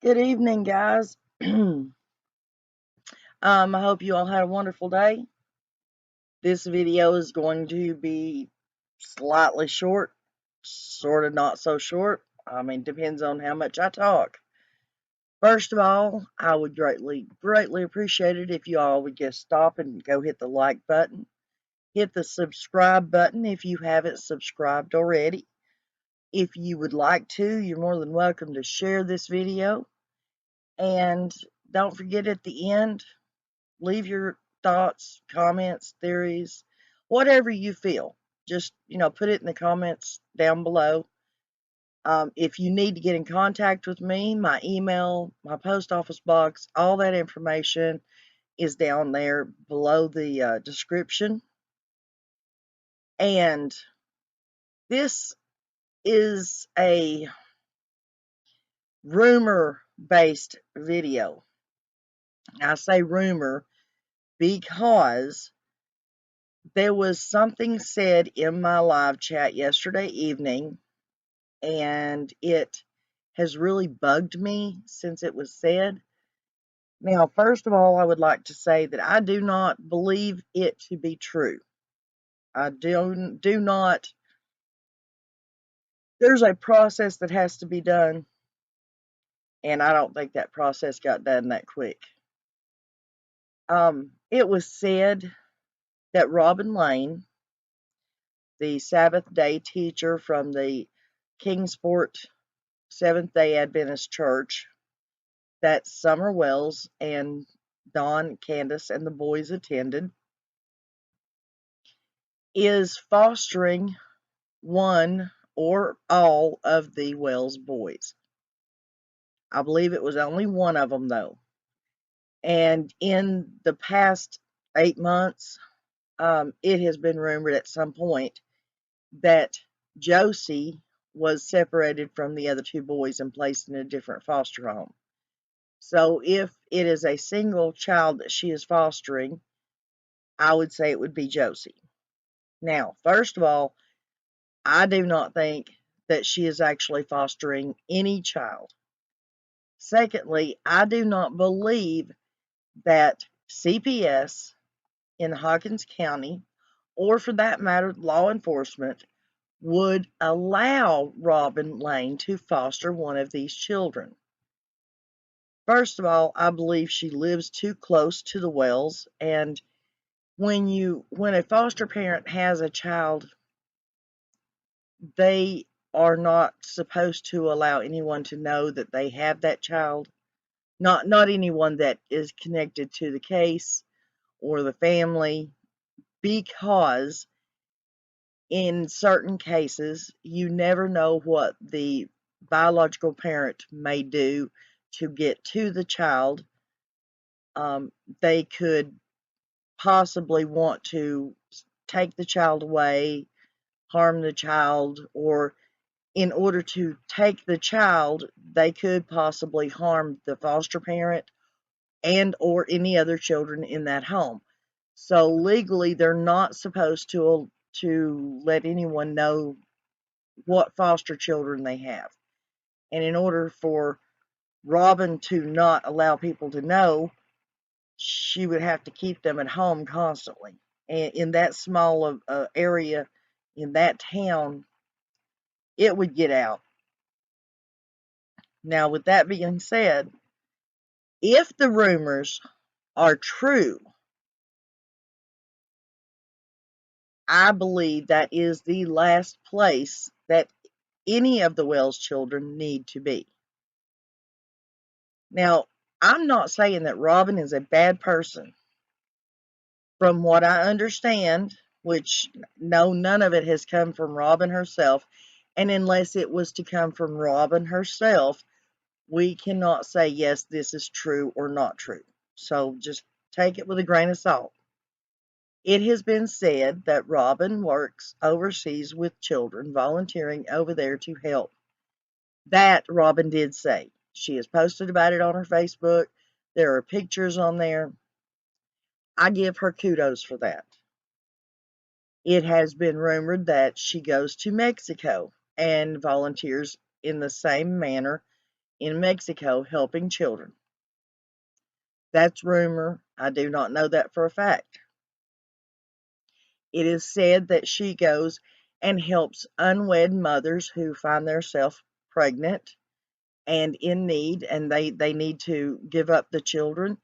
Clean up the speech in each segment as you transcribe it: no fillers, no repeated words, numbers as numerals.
Good evening, guys. I hope you all had a wonderful day. This video is going to be slightly short, sort of not so short. I mean, depends on how much I talk. First of all, I would greatly appreciate it if you all would just stop and go hit the like button. Hit the subscribe button if you haven't subscribed already. If you would like to, you're more than welcome to share this video. And don't forget at the end, leave your thoughts, comments, theories, whatever you feel. Just, put it in the comments down below. If you need to get in contact with me, my email, my post office box, all that information is down there below the description. And this is a rumor-based video. I say rumor because there was something said in my live chat yesterday evening, and it has really bugged me since it was said. Now, first of all, I would like to say that I do not believe it to be true. I do not. There's a process that has to be done, and I don't think that process got done that quick. It was said that Robin Lane, the Sabbath day teacher from the Kingsport Seventh-day Adventist Church that Summerwells and Don, Candace, and the boys attended, is fostering one or all of the Wells boys. I believe it was only one of them, though. And in the past 8 months, it has been rumored at some point that Josie was separated from the other two boys and placed in a different foster home. So if it is a single child that she is fostering, I would say it would be Josie. Now, first of all, I do not think that she is actually fostering any child. Secondly, I do not believe that CPS in Hawkins County, or for that matter, law enforcement, would allow Robin Lane to foster one of these children. First of all, I believe she lives too close to the Wells, and when a foster parent has a child, they are not supposed to allow anyone to know that they have that child. Not anyone that is connected to the case or the family, because in certain cases, you never know what the biological parent may do to get to the child. They could possibly want to take the child away, harm the child, or in order to take the child, they could possibly harm the foster parent and or any other children in that home. So legally, they're not supposed to let anyone know what foster children they have. And in order for Robin to not allow people to know, she would have to keep them at home constantly. And in that small area, in that town, it would get out. Now, with that being said, if the rumors are true, I believe that is the last place that any of the Wells children need to be. Now, I'm not saying that Robin is a bad person. From what I understand, which no, none of it has come from Robin herself, and unless it was to come from Robin herself, we cannot say, yes, this is true or not true. So just take it with a grain of salt. It has been said that Robin works overseas with children, volunteering over there to help. That Robin did say. She has posted about it on her Facebook. There are pictures on there. I give her kudos for that. It has been rumored that she goes to Mexico and volunteers in the same manner in Mexico helping children. That's rumor. I do not know that for a fact. It is said that she goes and helps unwed mothers who find themselves pregnant and in need, and they need to give up the children.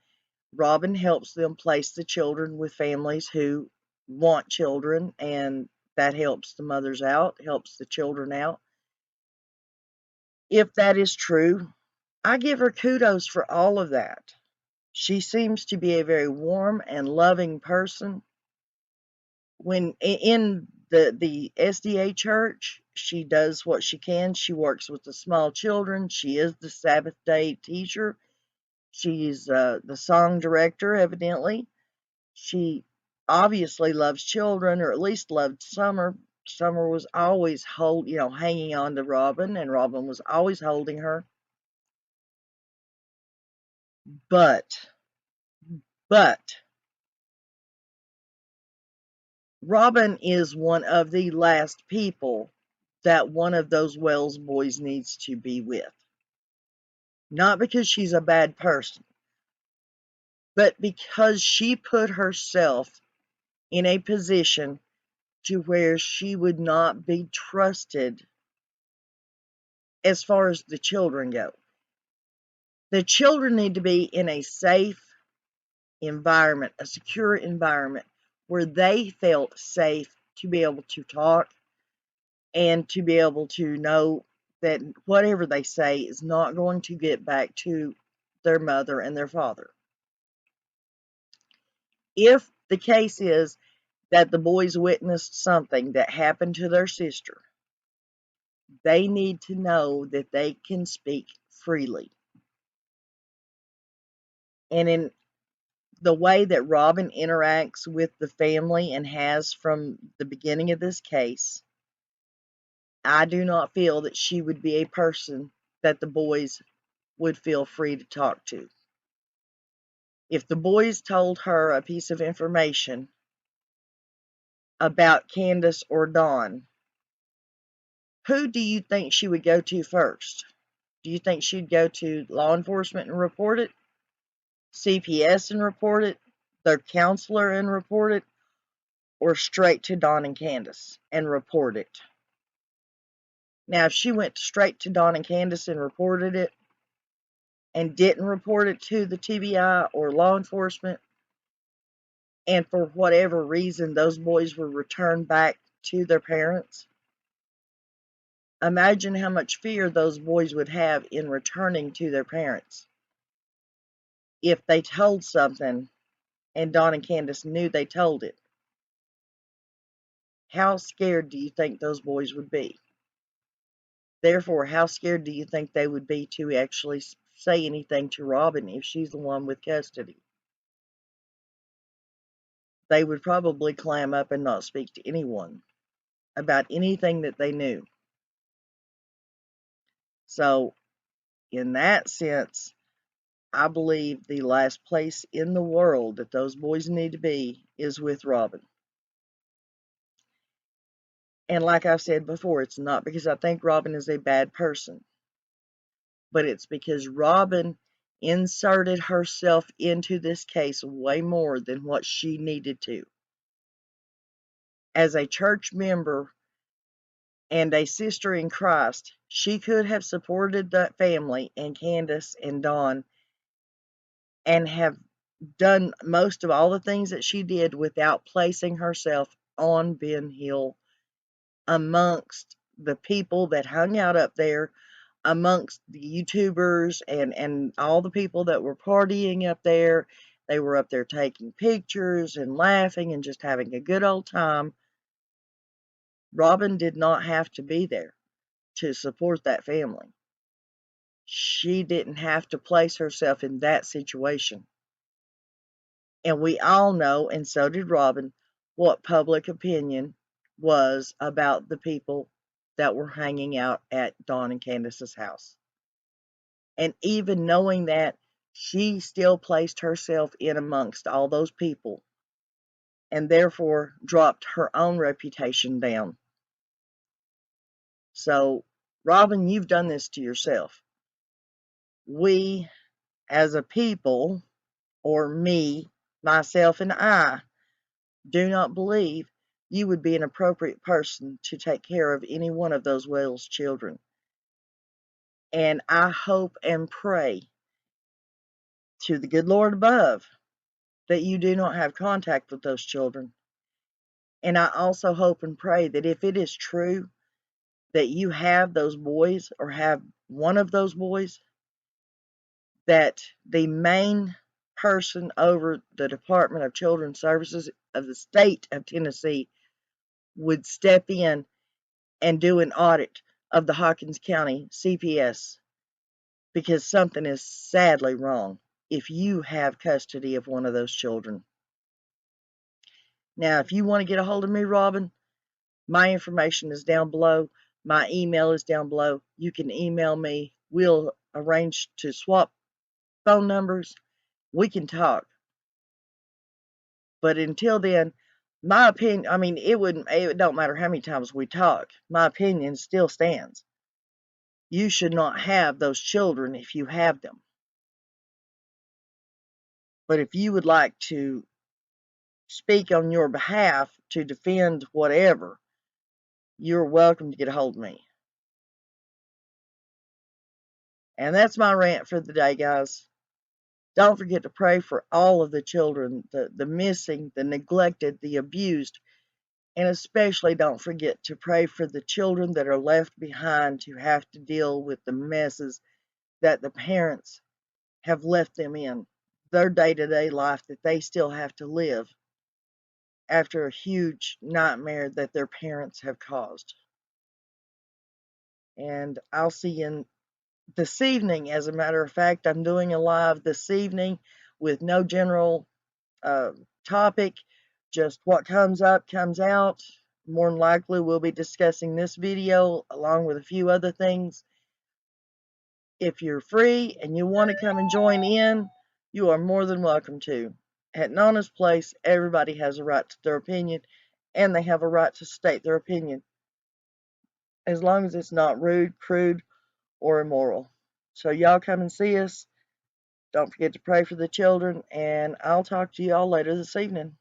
Robin helps them place the children with families who want children, and that helps the mothers out, helps the children out. If that is true, I give her kudos for all of that. She seems to be a very warm and loving person. When in the SDA church, she does what she can. She works with the small children. She is the Sabbath day teacher. She's the song director, evidently. She obviously loves children, or at least loved Summer. Summer was always hanging on to Robin, and Robin was always holding her. But Robin is one of the last people that one of those Wells boys needs to be with. Not because she's a bad person, but because she put herself in a position to where she would not be trusted as far as the children go. The children need to be in a safe environment, a secure environment, where they felt safe to be able to talk and to be able to know that whatever they say is not going to get back to their mother and their father. If the case is that the boys witnessed something that happened to their sister, they need to know that they can speak freely. And in the way that Robin interacts with the family and has from the beginning of this case, I do not feel that she would be a person that the boys would feel free to talk to. If the boys told her a piece of information about Candace or Dawn, who do you think she would go to first? Do you think she'd go to law enforcement and report it? CPS and report it? Their counselor and report it? Or straight to Dawn and Candace and report it? Now, if she went straight to Dawn and Candace and reported it and didn't report it to the TBI or law enforcement, and for whatever reason those boys were returned back to their parents, imagine how much fear those boys would have in returning to their parents. If they told something and Dawn and Candace knew they told it, how scared do you think those boys would be? Therefore, how scared do you think they would be to actually say anything to Robin if she's the one with custody? They would probably clam up and not speak to anyone about anything that they knew. So, in that sense, I believe the last place in the world that those boys need to be is with Robin. And like I've said before, it's not because I think Robin is a bad person, but it's because Robin inserted herself into this case way more than what she needed to. As a church member and a sister in Christ, she could have supported that family and Candace and Dawn and have done most of all the things that she did without placing herself on Ben Hill amongst the people that hung out up there, amongst the YouTubers and all the people that were partying up there. They were up there taking pictures and laughing and just having a good old time. Robin did not have to be there to support that family. She didn't have to place herself in that situation. And we all know, and so did Robin, what public opinion was about the people that were hanging out at Dawn and Candace's house. And even knowing that, she still placed herself in amongst all those people and therefore dropped her own reputation down. So, Robin, you've done this to yourself. we as a people, or me, myself, and I, do not believe you would be an appropriate person to take care of any one of those Wells children. And I hope and pray to the good Lord above that you do not have contact with those children. And I also hope and pray that if it is true that you have those boys or have one of those boys, that the main person over the Department of Children's Services of the state of Tennessee would step in and do an audit of the Hawkins County CPS, because something is sadly wrong if you have custody of one of those children. Now, if you want to get a hold of me, Robin, my information is down below. My email is down below. You can email me. We'll arrange to swap phone numbers. We can talk. But until then, my opinion, I mean, it don't matter how many times we talk. My opinion still stands. You should not have those children if you have them. But if you would like to speak on your behalf to defend whatever, you're welcome to get a hold of me. And that's my rant for the day, guys. Don't forget to pray for all of the children, the missing, the neglected, the abused, and especially don't forget to pray for the children that are left behind to have to deal with the messes that the parents have left them in, their day-to-day life that they still have to live after a huge nightmare that their parents have caused. And I'll see you this evening. As a matter of fact, I'm doing a live this evening with no general topic, just what comes up comes out. More than likely we'll be discussing this video along with a few other things. If you're free and you want to come and join in, you are more than welcome to. At Nana's place, everybody has a right to their opinion, and they have a right to state their opinion, as long as it's not rude, crude, or immoral. So y'all come and see us. Don't forget to pray for the children, and I'll talk to y'all later this evening.